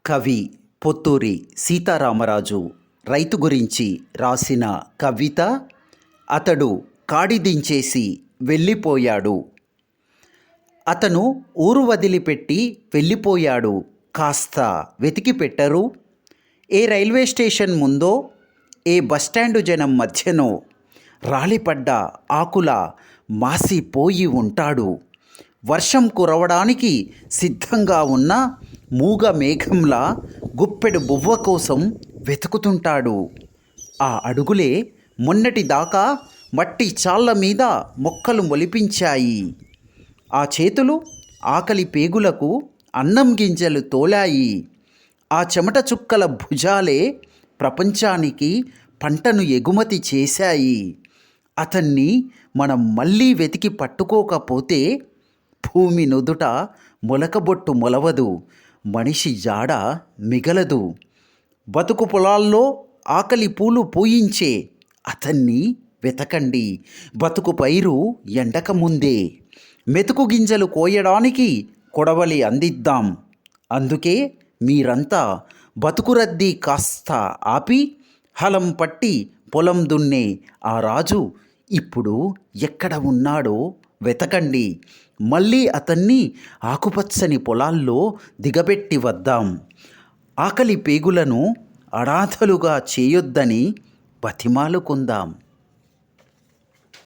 కవి పొత్తూరి సీతారామరాజు రైతు గురించి రాసిన కవిత అతడు కాడి దించేసి వెళ్ళిపోయాడు. అతను ఊరు వదిలిపెట్టి వెళ్ళిపోయాడు. కాస్త వెతికి పెట్టరు. ఏ రైల్వే స్టేషన్ ముందో, ఏ బస్టాండు జనం మధ్యనో రాలిపడ్డ ఆకుల మాసిపోయి ఉంటాడు. వర్షం కురవడానికి సిద్ధంగా ఉన్న మూగ మేఘంలా గుప్పెడు బువ్వ కోసం వెతుకుతుంటాడు. ఆ అడుగులే మొన్నటి దాకా మట్టి చాళ్ళ మీద మొక్కలు మొలిపించాయి. ఆ చేతులు ఆకలి పేగులకు అన్నం గింజలు తోలాయి. ఆ చెమట చుక్కల భుజాలే ప్రపంచానికి పంటను ఎగుమతి చేశాయి. అతన్ని మనం మళ్ళీ వెతికి పట్టుకోకపోతే భూమి నుదుట మొలకబొట్టు మొలవదు, మనిషి జాడ మిగలదు. బతుకు పొలాల్లో ఆకలి పూలు పూయించే అతన్ని వెతకండి. బతుకు పైరు ఎండకముందే మెతుకు గింజలు కోయడానికి కొడవలి అందిద్దాం. అందుకే మీరంతా బతుకురద్దీ కాస్త ఆపి హలం పట్టి పొలం దున్నే ఆ రాజు ఇప్పుడు ఎక్కడ ఉన్నాడో వెతకండి. మళ్ళీ అతన్ని ఆకుపచ్చని పొలాల్లో దిగబెట్టి వద్దాం. ఆకలి పేగులను అనాథలుగా చేయొద్దని బతిమాలుకుందాం.